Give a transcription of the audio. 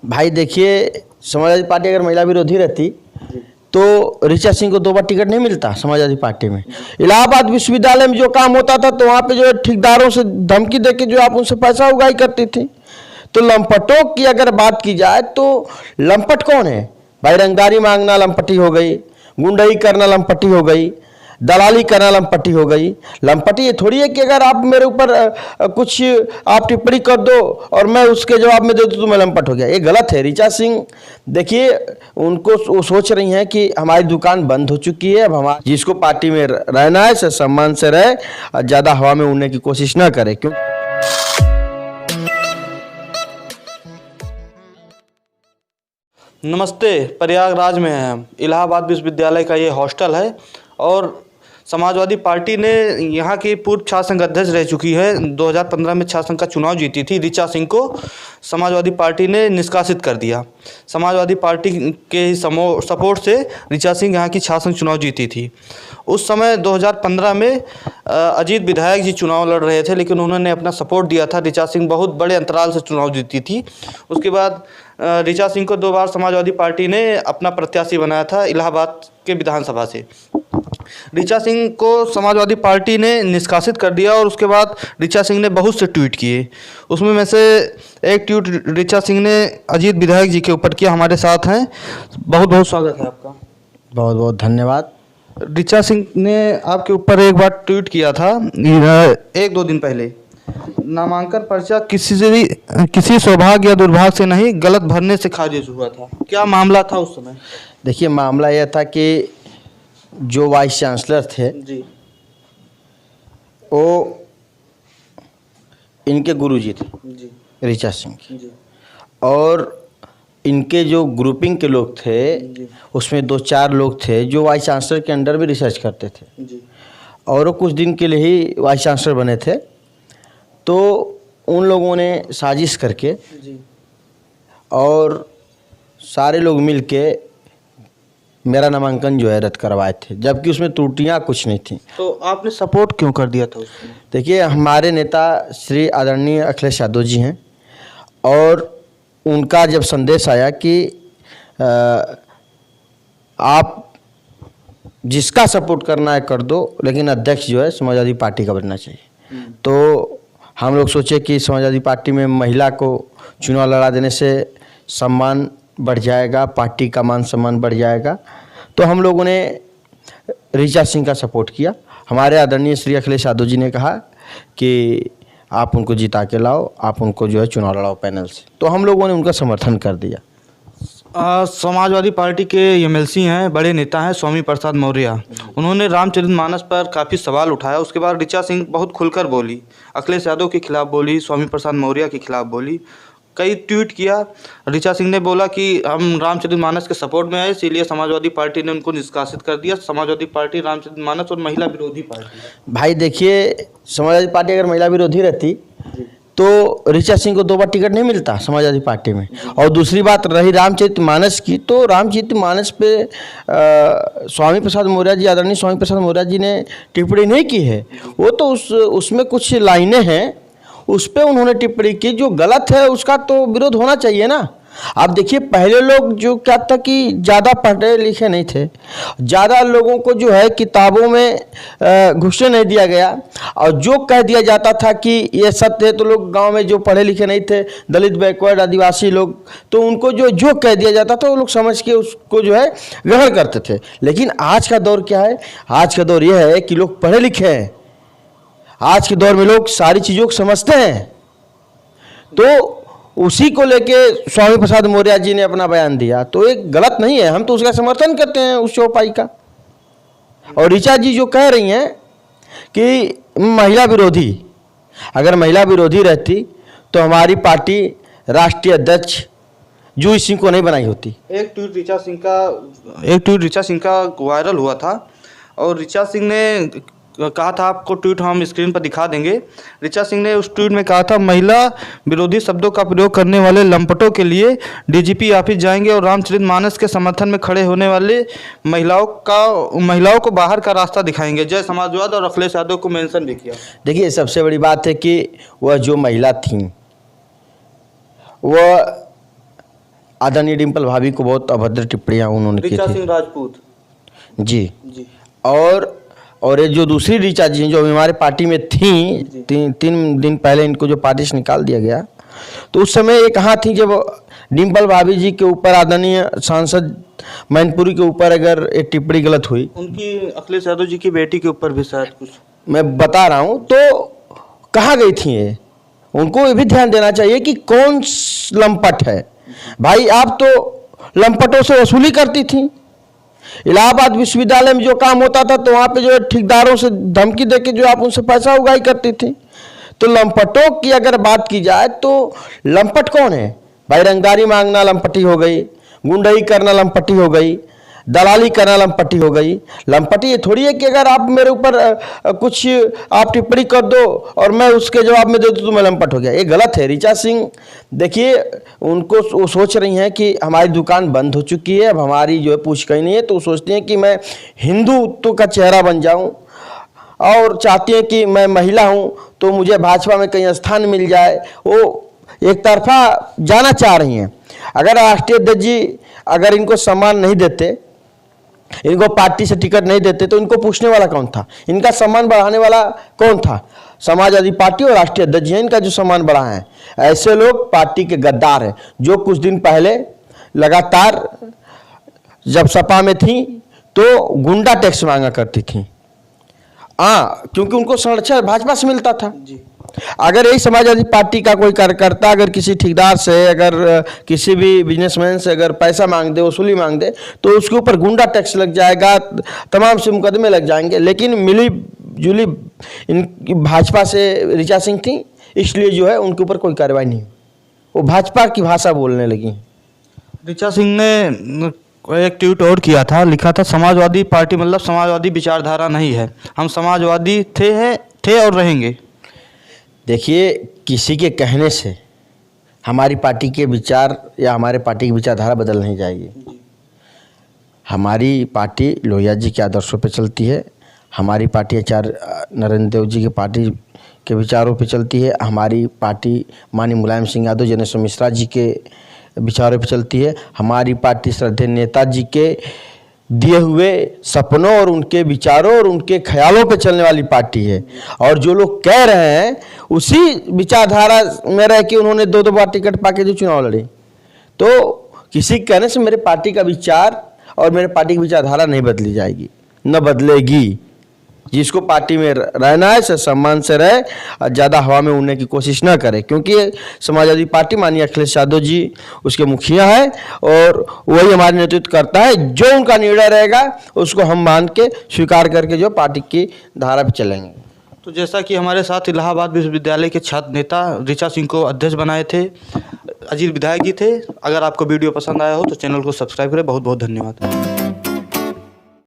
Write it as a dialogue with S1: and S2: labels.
S1: भाई देखिए, समाजवादी पार्टी अगर महिला विरोधी रहती तो ऋचा सिंह को 2 बार टिकट नहीं मिलता समाजवादी पार्टी में। इलाहाबाद विश्वविद्यालय में जो काम होता था तो वहाँ पे जो है ठेकेदारों से धमकी दे के जो आप उनसे पैसा उगाही करती थी। तो लंपटों की अगर बात की जाए तो लंपट कौन है भाई? रंगदारी मांगना लंपटी हो गई, गुंडई करना लंपटी हो गई, दलाली करना लंपटी हो गई। लंपटी ये थोड़ी है कि अगर आप मेरे ऊपर कुछ आप टिप्पणी कर दो और मैं उसके जवाब में दे दूँ तो मैं लंपट हो गया। ये गलत है। ऋचा सिंह देखिए, उनको वो सोच रही हैं कि हमारी दुकान बंद हो चुकी है, अब हमारा जिसको पार्टी में रहना है सम्मान से रहे, ज़्यादा हवा में उड़ने की कोशिश ना करे। क्यों
S2: नमस्ते, प्रयागराज में हैं हम। इलाहाबाद विश्वविद्यालय का ये हॉस्टल है और समाजवादी पार्टी ने यहाँ की पूर्व छात्र संघ अध्यक्ष रह चुकी है। 2015 में छात्र संघ का चुनाव जीती थी। ऋचा सिंह को समाजवादी पार्टी ने निष्कासित कर दिया। समाजवादी पार्टी के सपोर्ट से ऋचा सिंह यहाँ की छात्र संघ चुनाव जीती थी। उस समय 2015 में अजीत विधायक जी चुनाव लड़ रहे थे, लेकिन उन्होंने अपना सपोर्ट दिया था। ऋचा सिंह बहुत बड़े अंतराल से चुनाव जीती थी। उसके बाद ऋचा सिंह को 2 बार समाजवादी पार्टी ने अपना प्रत्याशी बनाया था इलाहाबाद के विधानसभा से। ऋचा सिंह को समाजवादी पार्टी ने निष्कासित कर दिया और उसके बाद ऋचा सिंह ने बहुत से ट्वीट किए। उसमें में से एक ट्वीट ऋचा सिंह ने अजीत विधायक जी के ऊपर किया। हमारे साथ हैं, बहुत बहुत स्वागत है आपका।
S1: बहुत बहुत धन्यवाद।
S2: ऋचा सिंह ने आपके ऊपर एक बार ट्वीट किया था 1-2 दिन पहले। नामांकन पर्चा किसी सौभाग्य या दुर्भाग्य से नहीं, गलत भरने से खारिज हुआ था। क्या मामला था उस समय?
S1: देखिए, मामला यह था कि जो वाइस चांसलर थे
S2: जी,
S1: वो इनके गुरुजी थे
S2: जी,
S1: ऋचा सिंह की।
S2: जी,
S1: और इनके जो ग्रुपिंग के लोग थे
S2: जी,
S1: उसमें 2-4 लोग थे जो वाइस चांसलर के अंडर भी रिसर्च करते थे
S2: जी,
S1: और वो कुछ दिन के लिए ही वाइस चांसलर बने थे। तो उन लोगों ने साजिश करके
S2: जी,
S1: और सारे लोग मिलके मेरा नामांकन जो है रद्द करवाए थे, जबकि उसमें त्रुटियां कुछ नहीं थी।
S2: तो आपने सपोर्ट क्यों कर दिया था उसमें?
S1: देखिए, हमारे नेता श्री आदरणीय अखिलेश यादव जी हैं और उनका जब संदेश आया कि आप जिसका सपोर्ट करना है कर दो, लेकिन अध्यक्ष जो है समाजवादी पार्टी का बनना चाहिए, तो हम लोग सोचे कि समाजवादी पार्टी में महिला को चुनाव लड़ा देने से सम्मान बढ़ जाएगा, पार्टी का मान सम्मान बढ़ जाएगा। तो हम लोगों ने ऋचा सिंह का सपोर्ट किया। हमारे आदरणीय श्री अखिलेश यादव जी ने कहा कि आप उनको जिता के लाओ, आप उनको जो है चुनाव लड़ाओ पैनल से। तो हम लोगों ने उनका समर्थन कर दिया।
S2: समाजवादी पार्टी के एमएलसी हैं, बड़े नेता हैं स्वामी प्रसाद मौर्य। उन्होंने रामचरितमानस पर काफ़ी सवाल उठाया। उसके बाद ऋचा सिंह बहुत खुलकर बोली, अखिलेश यादव के खिलाफ बोली, स्वामी प्रसाद मौर्य के खिलाफ बोली, कई ट्वीट किया। ऋचा सिंह ने बोला कि हम रामचरितमानस के सपोर्ट में आए, इसीलिए समाजवादी पार्टी ने उनको निष्कासित कर दिया। समाजवादी पार्टी रामचरितमानस और महिला विरोधी पार्टी है।
S1: भाई देखिए, समाजवादी पार्टी अगर महिला विरोधी रहती तो ऋचा सिंह को 2 बार टिकट नहीं मिलता समाजवादी पार्टी में। और दूसरी बात रही रामचरितमानस की, तो रामचरितमानस पे स्वामी प्रसाद मौर्य जी, आदरणीय स्वामी प्रसाद मौर्य जी ने टिप्पणी नहीं की है। वो तो उसमें कुछ लाइनें हैं, उस पर उन्होंने टिप्पणी की। जो गलत है उसका तो विरोध होना चाहिए ना। आप देखिए, पहले लोग जो क्या था कि ज़्यादा पढ़े लिखे नहीं थे, ज़्यादा लोगों को जो है किताबों में घुसने नहीं दिया गया, और जो कह दिया जाता था कि ये सत्य है, तो लोग गांव में जो पढ़े लिखे नहीं थे, दलित, बैकवर्ड, आदिवासी लोग, तो उनको जो कह दिया जाता था वो लोग समझ के उसको जो है ग्रहण करते थे। लेकिन आज का दौर क्या है? आज का दौर यह है कि लोग पढ़े लिखे हैं। आज के दौर में लोग सारी चीज़ों को समझते हैं। तो उसी को लेके स्वामी प्रसाद मौर्य जी ने अपना बयान दिया, तो एक गलत नहीं है। हम तो उसका समर्थन करते हैं, उस चौपाई का। और ऋचा जी जो कह रही हैं कि महिला विरोधी, अगर महिला विरोधी रहती तो हमारी पार्टी राष्ट्रीय अध्यक्ष जूही सिंह को नहीं बनाई होती।
S2: एक ट्वीट ऋचा सिंह का वायरल हुआ था और ऋचा सिंह ने कहा था, आपको ट्वीट हम स्क्रीन पर दिखा देंगे। ऋचा सिंह ने उस ट्वीट में कहा था, महिला विरोधी शब्दों का प्रयोग करने वाले लंपटों के लिए डीजीपी ऑफिस जाएंगे और रामचरितमानस के समर्थन में खड़े होने वाले महिलाओं को बाहर का रास्ता दिखाएंगे। जय समाजवाद और अखिलेश यादव को मेंशन भी किया।
S1: देखिए, सबसे बड़ी बात है कि वह जो महिला थी वह आदरणीय डिम्पल भाभी को बहुत अभद्र टिप्पणियाँ उन्होंने की
S2: ऋचा
S1: थी।
S2: सिंह राजपूत
S1: जी।
S2: जी
S1: और ये जो दूसरी ऋचा जी हैं जो हमारे पार्टी में थी, तीन दिन पहले इनको जो पार्टी से निकाल दिया गया, तो उस समय ये कहाँ थी जब डिम्पल भाभी जी के ऊपर आदरणीय सांसद मैनपुरी के ऊपर अगर एक टिप्पणी गलत हुई,
S2: उनकी अखिलेश यादव जी की बेटी के ऊपर भी शायद कुछ,
S1: मैं बता रहा हूँ, तो कहाँ गई थी ये? उनको ये भी ध्यान देना चाहिए कि कौन लंपट है। भाई आप तो लंपटों से वसूली करती थी। इलाहाबाद विश्वविद्यालय में जो काम होता था तो वहाँ पे जो है ठेकेदारों से धमकी देके जो आप उनसे पैसा उगाई करती थी। तो लंपटों की अगर बात की जाए तो लंपट कौन है भाई? रंगदारी मांगना लंपटी हो गई, गुंडई करना लंपटी हो गई, दलाली करना लंपटी हो गई। लंपटी ये थोड़ी है कि अगर आप मेरे ऊपर कुछ आप टिप्पणी कर दो और मैं उसके जवाब में दे दूँ तो मैं लंपट हो गया। ये गलत है। ऋचा सिंह देखिए, उनको वो सोच रही हैं कि हमारी दुकान बंद हो चुकी है, अब हमारी जो है पूछ कहीं नहीं है, तो वो सोचती हैं कि मैं हिंदुत्व का चेहरा बन जाऊं और चाहती हैं कि मैं महिला हूं तो मुझे भाजपा में कहीं स्थान मिल जाए। वो एक तरफा जाना चाह रही हैं। अगर राष्ट्रीय अध्यक्ष जी अगर इनको सम्मान नहीं देते, इनको पार्टी से टिकट नहीं देते, तो इनको पूछने वाला कौन था? इनका सम्मान बढ़ाने वाला कौन था? समाजवादी पार्टी और राष्ट्रीय अध्यक्ष जी इनका जो सम्मान बढ़ा है। ऐसे लोग पार्टी के गद्दार हैं जो कुछ दिन पहले लगातार जब सपा में थी तो गुंडा टैक्स मांगा करती थी। हाँ, क्योंकि उनको संरक्षण भाजपा से मिलता था।
S2: जी
S1: अगर यही समाजवादी पार्टी का कोई कार्यकर्ता अगर किसी ठेकेदार से, अगर किसी भी बिजनेसमैन से अगर पैसा मांग दे, वसूली मांग दे, तो उसके ऊपर गुंडा टैक्स लग जाएगा, तमाम से मुकदमे लग जाएंगे। लेकिन मिली जुली इन भाजपा से ऋचा सिंह थी, इसलिए जो है उनके ऊपर कोई कार्रवाई नहीं। वो भाजपा की भाषा बोलने लगी।
S2: ऋचा सिंह ने एक ट्वीट और किया था, लिखा था समाजवादी पार्टी मतलब समाजवादी विचारधारा नहीं है, हम समाजवादी थे और रहेंगे।
S1: देखिए, किसी के कहने से हमारी पार्टी के विचार या हमारे पार्टी की विचारधारा बदल नहीं जाएगी। हमारी पार्टी लोहिया जी के आदर्शों पे चलती है। हमारी पार्टी आचार्य नरेंद्र देव जी की पार्टी के विचारों पे चलती है। हमारी पार्टी माननीय मुलायम सिंह यादव, जनेश्वर मिश्रा जी के विचारों पे चलती है। हमारी पार्टी श्रद्धेय नेताजी के दिए हुए सपनों और उनके विचारों और उनके ख्यालों पे चलने वाली पार्टी है। और जो लोग कह रहे हैं उसी विचारधारा में रह के उन्होंने 2-2 बार टिकट पाके जो चुनाव लड़े, तो किसी के कहने से मेरे पार्टी का विचार और मेरे पार्टी की विचारधारा नहीं बदली जाएगी, न बदलेगी। जिसको पार्टी में रहना है से सम्मान से रहे और ज़्यादा हवा में उड़ने की कोशिश न करे, क्योंकि समाजवादी पार्टी माननीय अखिलेश यादव जी उसके मुखिया है और वही हमारा नेतृत्व करता है। जो उनका निर्णय रहेगा उसको हम मान के स्वीकार करके जो पार्टी की धारा पर चलेंगे।
S2: तो जैसा कि हमारे साथ इलाहाबाद विश्वविद्यालय के छात्र नेता ऋचा सिंह को अध्यक्ष बनाए थे, अजीत विधायक जी थे। अगर आपको वीडियो पसंद आया हो तो चैनल को सब्सक्राइब करें। बहुत बहुत धन्यवाद।